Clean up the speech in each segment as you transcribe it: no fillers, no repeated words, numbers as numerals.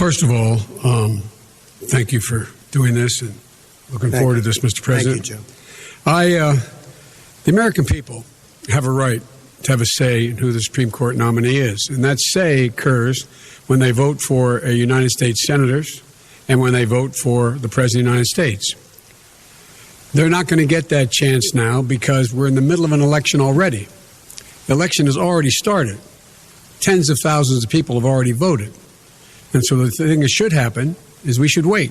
first of all, thank you for doing this and looking forward to this, Mr. President. Thank you, Joe. The American people have a right to have a say in who the Supreme Court nominee is, and that say occurs when they vote for a United States senators and when they vote for the President of the United States. They're not going to get that chance now because we're in the middle of an election already. The election has already started. Tens of thousands of people have already voted. And so the thing that should happen is we should wait.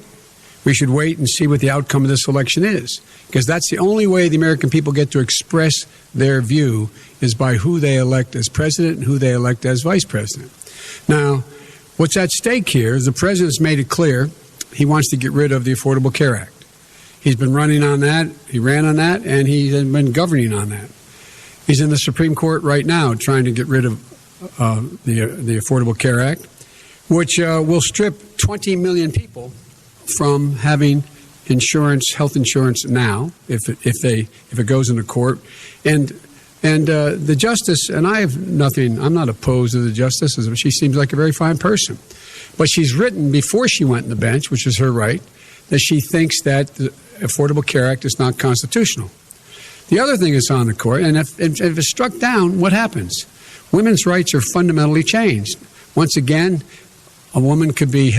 We should wait and see what the outcome of this election is, because that's the only way the American people get to express their view is by who they elect as president and who they elect as vice president. Now, what's at stake here is the president's made it clear he wants to get rid of the Affordable Care Act. He's been running on that, he ran on that, and he's been governing on that. He's in the Supreme Court right now trying to get rid of the Affordable Care Act, which will strip 20 million people from having insurance, health insurance now, if it goes into court. And the justice, and I'm not opposed to the justice. She seems like a very fine person. But she's written before she went on the bench, which is her right, that she thinks that the Affordable Care Act is not constitutional. The other thing is on the court, and if it's struck down, what happens? Women's rights are fundamentally changed. Once again, a woman could be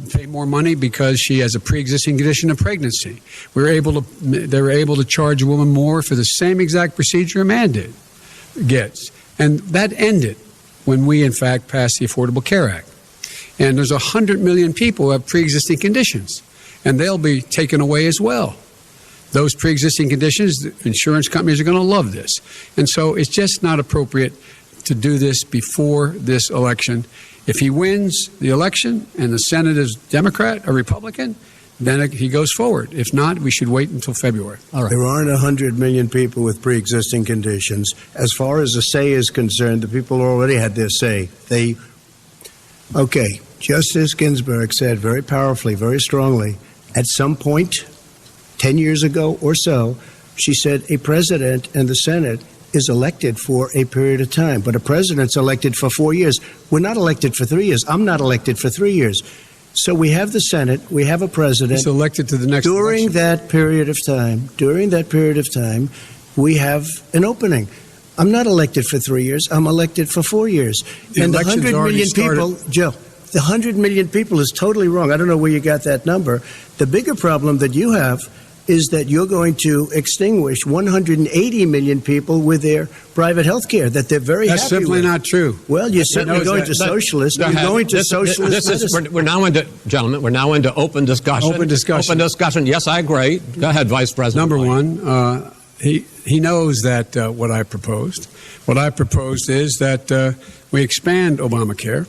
pay more money because she has a pre-existing condition of pregnancy. They were able to charge a woman more for the same exact procedure a man gets. And that ended when we, in fact, passed the Affordable Care Act. And there's 100 million people who have pre-existing conditions, and they'll be taken away as well. Those pre-existing conditions, the insurance companies are going to love this. And so it's just not appropriate to do this before this election. If he wins the election and the Senate is Democrat or Republican, then he goes forward. If not, we should wait until February. All right. There aren't 100 million people with pre-existing conditions. As far as the say is concerned, the people already had their say. Justice Ginsburg said very powerfully, very strongly, at some point, 10 years ago or so, she said a president and the Senate is elected for a period of time, but a president's elected for 4 years. We're not elected for 3 years. I'm not elected for 3 years. So we have the Senate, we have a president. He's elected to the next election. During that period of time, we have an opening. I'm not elected for 3 years. I'm elected for 4 years. And the 100 million people, Joe, the 100 million people is totally wrong. I don't know where you got that number. The bigger problem that you have is that you're going to extinguish 180 million people with their private health care that they're very happy with. That's simply not true. Well, you're certainly going to socialist. You're going to socialist. We're now into, gentlemen, we're now into open discussion. Open discussion. Yes, I agree. Go ahead, Vice President. Number one, he knows that what I proposed. What I proposed is that we expand Obamacare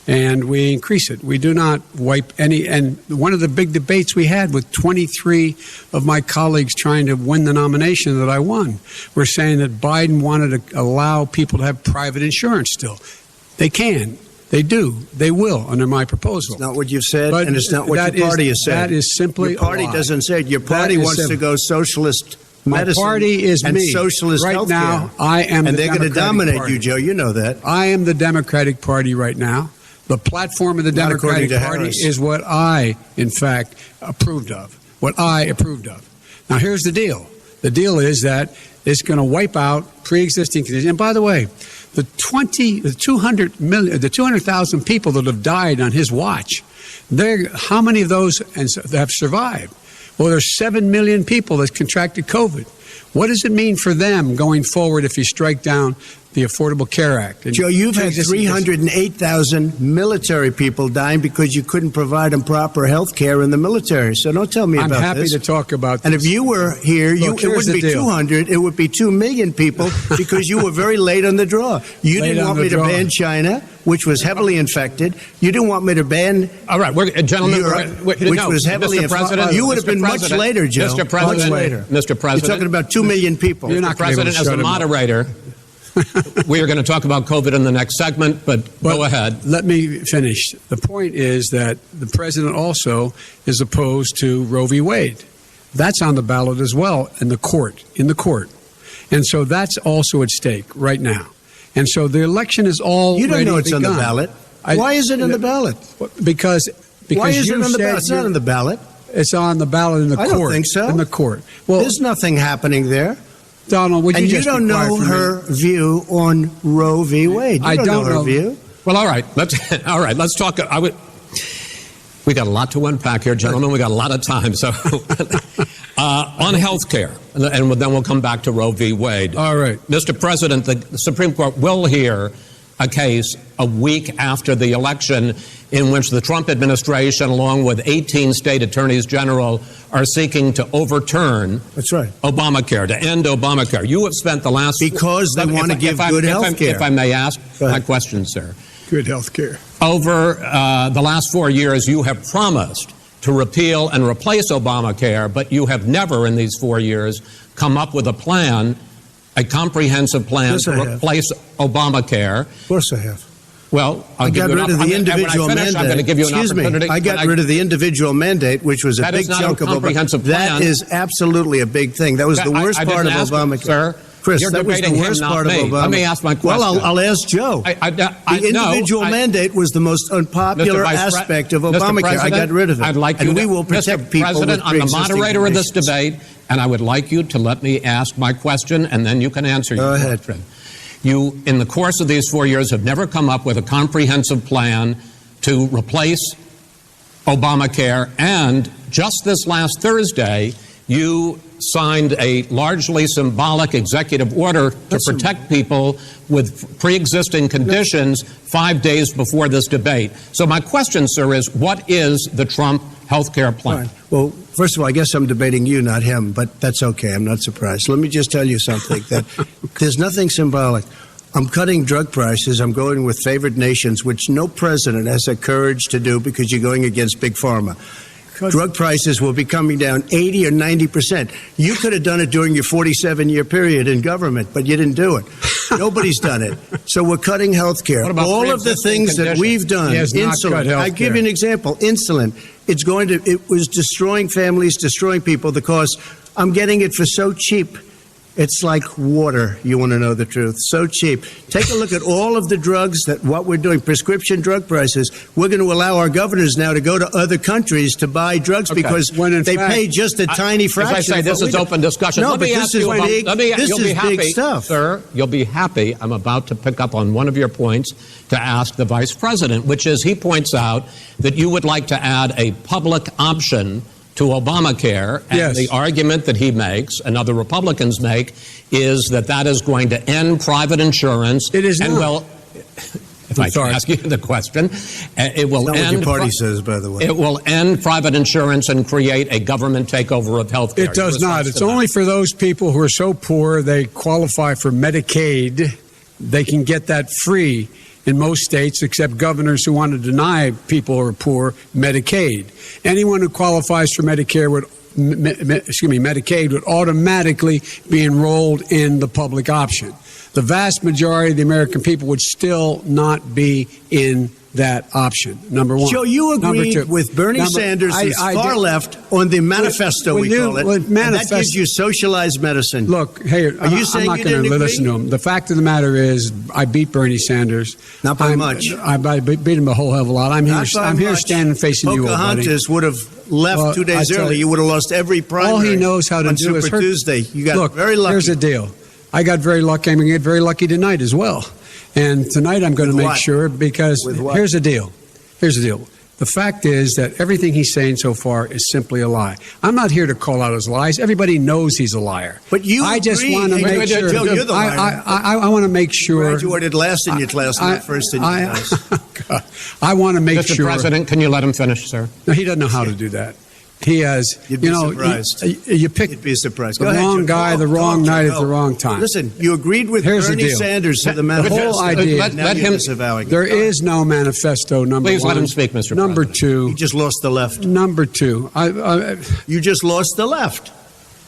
and we increase it. We do not wipe any. And one of the big debates we had with 23 of my colleagues trying to win the nomination that I won, were saying that Biden wanted to allow people to have private insurance still. They can. They do. They will under my proposal. It's not what you've said, and it's not what your party has said. That is simply your party a lie. Doesn't say it. Your party wants to go socialist medicine. My party is and me. Socialist right healthcare. Now, I am and the they're going to dominate party. you, Joe. You know that. I am the Democratic Party right now. The platform of the Democratic Party is what I, in fact, approved of. What I approved of. Now, here's the deal. The deal is that it's going to wipe out pre-existing conditions. And by the way, the 200,000 people that have died on his watch, how many of those have survived? Well, there's 7 million people that contracted COVID. What does it mean for them going forward if you strike down the Affordable Care Act? Joe, you've had 308,000 military people dying because you couldn't provide them proper health care in the military. So don't tell me about this. I'm happy to talk about this. And if you were here, it wouldn't be 200, it would be 2 million people because you were very late on the draw. You didn't want me to ban China, which was heavily infected. You didn't want me to ban all right, gentlemen, Europe, which was heavily infected. You would have been much later, Joe. Mr. President, much later. Mr. President. You're talking about 2 million people. Mr. President, as a moderator, we are going to talk about COVID in the next segment, but go ahead. Let me finish. The point is that the president also is opposed to Roe v. Wade. That's on the ballot as well in the court. And so that's also at stake right now. And so the election is all You don't know it's begun. on the ballot. Why is it on the ballot? Because Because Why is it you on the said ballot? It's not on the ballot. It's on the ballot in the I court. don't think so. In the court. Well, There's nothing happening there. Donald, would you And you just be don't quiet know for a her minute? view on Roe v. Wade. You I don't don't know her know. view. Well, all right. Let's talk. We got a lot to unpack here, gentlemen. We got a lot of time. So, on health care, and then we'll come back to Roe v. Wade. All right. Mr. President, the Supreme Court will hear a case a week after the election in which the Trump administration, along with 18 state attorneys general, are seeking to overturn That's right. Obamacare, to end Obamacare. You have spent the last... Because they want to give good health care. If I may ask Go my ahead. question, sir. Good health care. Over the last 4 years, you have promised to repeal and replace Obamacare, but you have never in these 4 years come up with a plan, a comprehensive plan Yes, to I have. replace Obamacare. Of course I have. Well, I'll I give got you rid of the individual mandate. I'm going to give you an Excuse opportunity. me. I got rid of the individual mandate, which was a That big is not chunk a of comprehensive Obamacare. That plan. is absolutely a big thing. That was the worst I part of didn't ask Obamacare. Sir, Chris, you're that was the debating him, worst not part of me. Obamacare. Let me ask my question. Well, I'll ask Joe. The individual mandate was the most unpopular aspect of Obamacare. I got rid of it. I'd like you and to, we will protect Mr. people President, with I'm the pre-existing moderator of this conditions. debate, and I would like you to let me ask my question, and then you can answer your ahead. question. You, in the course of these 4 years, have never come up with a comprehensive plan to replace Obamacare, and just this last Thursday, you signed a largely symbolic executive order to protect people with pre-existing conditions 5 days before this debate. So my question, sir, is what is the Trump health care plan? Fine. Well, first of all, I guess I'm debating you, not him, but that's okay. I'm not surprised. Let me just tell you something, that there's nothing symbolic. I'm cutting drug prices. I'm going with favored nations, which no president has the courage to do because you're going against Big Pharma. Drug prices will be coming down 80 or 90%. You could have done it during your 47-year period in government, but you didn't do it. Nobody's done it. So we're cutting health care. What about all of the pre-existing things that conditions? we've done, He has not cut insulin. health I give care. you an example. Insulin. It was destroying families, destroying people. The cost. I'm getting it for so cheap. It's like water. You want to know the truth? So cheap. Take a look at all of the drugs what we're doing, prescription drug prices. We're going to allow our governors now to go to other countries to buy drugs because When in they fact- pay just a tiny fraction. As I say, of this what is we do. open discussion. No, Let but me this ask is you about, big. this This is is happy, big stuff. Sir, you'll be happy. I'm about to pick up on one of your points to ask the Vice President, which is he points out that you would like to add a public option to Obamacare, and Yes. the argument that he makes and other Republicans make is that is going to end private insurance. It is and not. will, if I can sorry. ask you the question, it will Not what end. your party says, by the way. It will end private insurance and create a government takeover of health care. It does not. It's only for those people who are so poor they qualify for Medicaid. They can get that free in most states, except governors who want to deny people who are poor Medicaid. Anyone who qualifies for Medicare would Medicaid would automatically be enrolled in the public option. The vast majority of the American people would still not be in that option. Number one. Joe, you Number agreed two. with Bernie Sanders, who's far did- left, on the manifesto, we call it. with And that manifesto- gives you socialized medicine. Look, hey, Are you saying I'm you not going didn't to agree? listen to him. The fact of the matter is, I beat Bernie Sanders. Not by much. I beat him a whole hell of a lot. I'm Not here. by I'm here much. standing facing you, old buddy. Pocahontas would have left Well, 2 I days tell early. you, You would have lost every primary. All he knows how to on do is Super hurt. Tuesday. You got Look, very lucky. here's the deal. I got very lucky. I'm going to get very lucky tonight as well. And tonight I'm going to With make what? sure, because With what? here's the deal. Here's the deal. The fact is that everything he's saying so far is simply a lie. I'm not here to call out his lies. Everybody knows he's a liar. But you I just agree- want to Hey, make Joe, sure. you're the liar. I want to make sure. Graduated last in your class, not first in your class. I want to make Mr. sure. President, can you let him finish, sir? No, he doesn't know how to do that. He has, You'd be you know, surprised. you pick You'd be surprised. the Go ahead, wrong Joe. guy, Go, the wrong go, night Joe. at the wrong time. Listen, you agreed with Here's the Bernie deal. Sanders to the The manifesto. whole idea. Let Now you're him- disavowing it. There is no manifesto, number Please one. let him speak, Mr. Number President. two. You just lost the left. Number two. You just lost the left.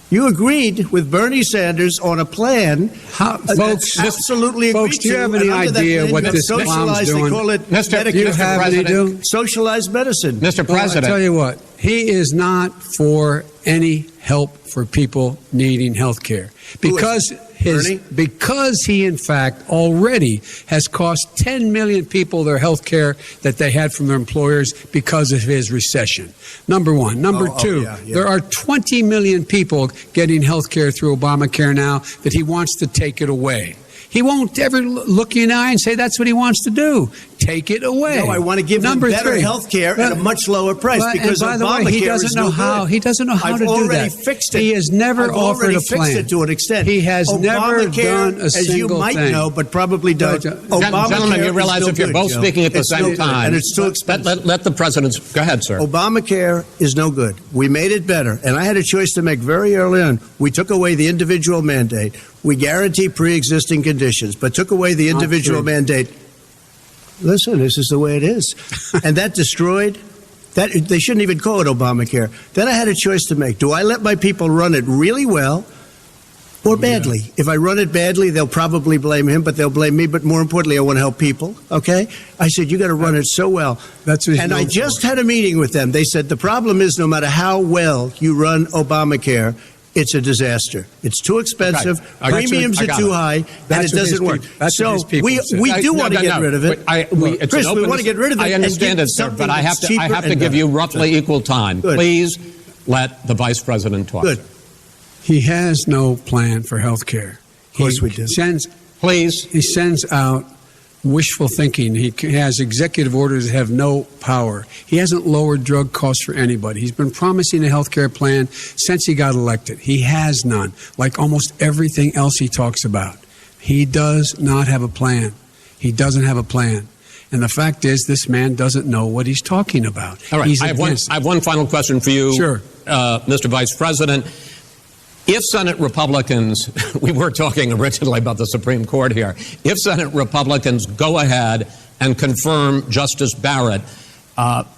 You agreed with Bernie Sanders on a plan. Folks, absolutely folks, agreed do you to, have any and under that idea plan, what you have this clown's socialized, doing? They call it Mr. Do you Medicare. have any President. do? Socialized medicine. Mr. Well, I President, tell you what, he is not for any help for people needing health care. Because he in fact already has cost 10 million people their health care that they had from their employers because of his recession. Number one. Number two, there are 20 million people getting health care through Obamacare now that he wants to take it away. He won't ever look you in the eye and say that's what he wants to do. Take it away. No, I want to give them better health care at a much lower price because by the way, he doesn't know how. He doesn't know how to do that. I've already fixed it. He has never offered a plan. Fixed it to an extent. He has never done a single thing. As you might know, but probably don't. Gentlemen, you realize if you're both speaking at the same time, and it's too expensive. Let the president go ahead, sir. Obamacare is no good. We made it better, and I had a choice to make very early on. We took away the individual mandate. We guarantee pre-existing conditions, but took away the individual mandate. Listen, this is the way it is. And that destroyed that. They shouldn't even call it Obamacare. Then I had a choice to make. Do I let my people run it really well or badly? Yeah. If I run it badly, they'll probably blame him, but they'll blame me. But more importantly, I want to help people. Okay? I said, you got to run it so well. And I just had a meeting with them. They said, the problem is no matter how well you run Obamacare, it's a disaster. It's too expensive. Okay. Premiums are too high, and it doesn't work. So we do want to get rid of it. Chris, we want to get rid of it. I understand it, sir, but I have to give you roughly equal time. Good. Please let the vice president talk. Good. He has no plan for health care. Of course we do. He sends out wishful thinking. He has executive orders that have no power. He hasn't lowered drug costs for anybody. He's been promising a health care plan since he got elected. He has none, like almost everything else he talks about. He does not have a plan. He doesn't have a plan. And the fact is, this man doesn't know what he's talking about. All right. I have one final question for you, sure. Mr. Vice President. If Senate Republicans, we were talking originally about the Supreme Court here, if Senate Republicans go ahead and confirm Justice Barrett,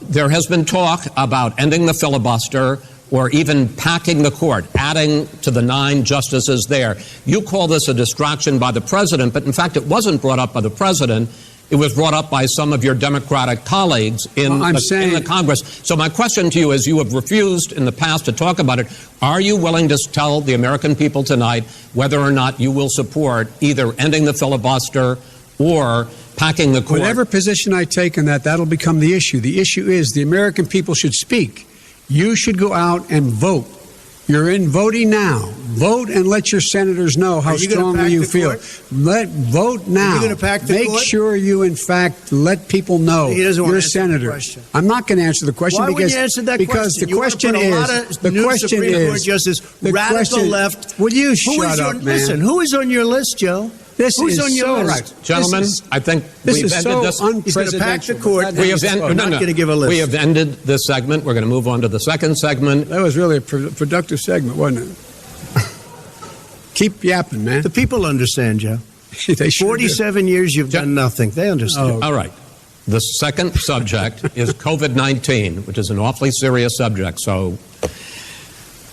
there has been talk about ending the filibuster or even packing the court, adding to the 9 justices there. You call this a distraction by the president, but in fact it wasn't brought up by the president. It was brought up by some of your Democratic colleagues in the Congress. So my question to you is, you have refused in the past to talk about it. Are you willing to tell the American people tonight whether or not you will support either ending the filibuster or packing the court? Whatever position I take on that, that'll become the issue. The issue is the American people should speak. You should go out and vote. You're in voting now. Vote and let your senators know how strongly you feel. Vote now. Are you going to pack the court? Make sure you, in fact, let people know you're a senator. I'm not going to answer the question. Why would you answer that because question? the question is the question is radical left. Will you shut up, man? Listen, who is on your list, Joe? Who's on your list? Right. Gentlemen, I think we've ended this. He's going to pack the court. He's not going to give a list. We have ended this segment. We're going to move on to the second segment. That was really a productive segment, wasn't it? Keep yapping, man. The people understand, Joe. They sure 47 do. years you've done nothing. They understand. All right. The second subject is COVID-19, which is an awfully serious subject, so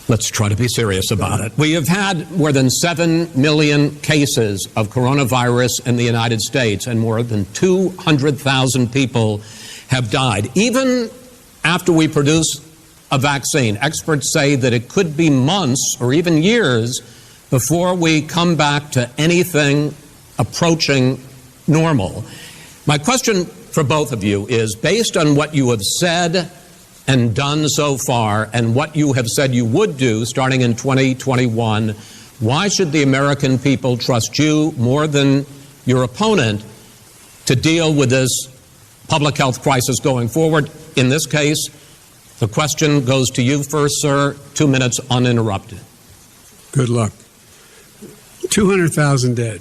let's try to be serious about it. We have had more than 7 million cases of coronavirus in the United States, and more than 200,000 people have died. Even after we produce a vaccine, experts say that it could be months or even years before we come back to anything approaching normal. My question for both of you is, based on what you have said and done so far, and what you have said you would do starting in 2021, why should the American people trust you more than your opponent to deal with this public health crisis going forward? In this case, the question goes to you first, sir. 2 minutes uninterrupted. Good luck. 200,000 dead.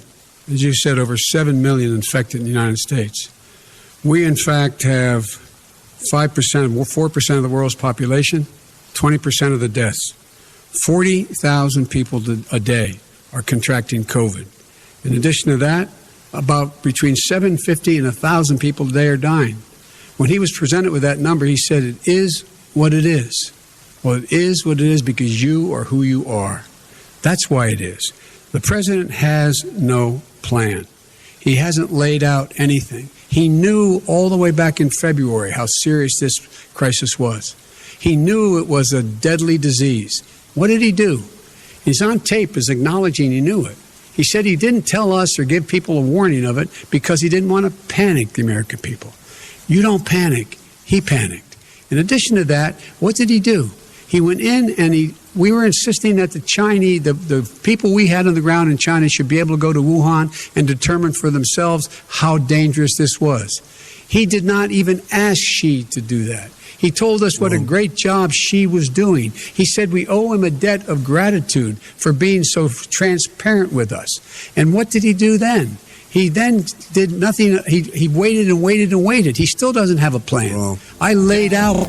As you said, over 7 million infected in the United States. We, in fact, have 4% of the world's population, 20% of the deaths. 40,000 people a day are contracting COVID. In addition to that, about between 750 and 1,000 people a day are dying. When he was presented with that number, he said, it is what it is. Well, it is what it is because you are who you are. That's why it is. The president has no plan. He hasn't laid out anything. He knew all the way back in February how serious this crisis was. He knew it was a deadly disease. What did he do? He's on tape as acknowledging he knew it. He said he didn't tell us or give people a warning of it because he didn't want to panic the American people. You don't panic. He panicked. In addition to that, what did he do? He went in and we were insisting that the Chinese, the people we had on the ground in China should be able to go to Wuhan and determine for themselves how dangerous this was. He did not even ask Xi to do that. He told us what a great job Xi was doing. He said we owe him a debt of gratitude for being so transparent with us. And what did he do then? He then did nothing. He waited and waited and waited. He still doesn't have a plan. I laid out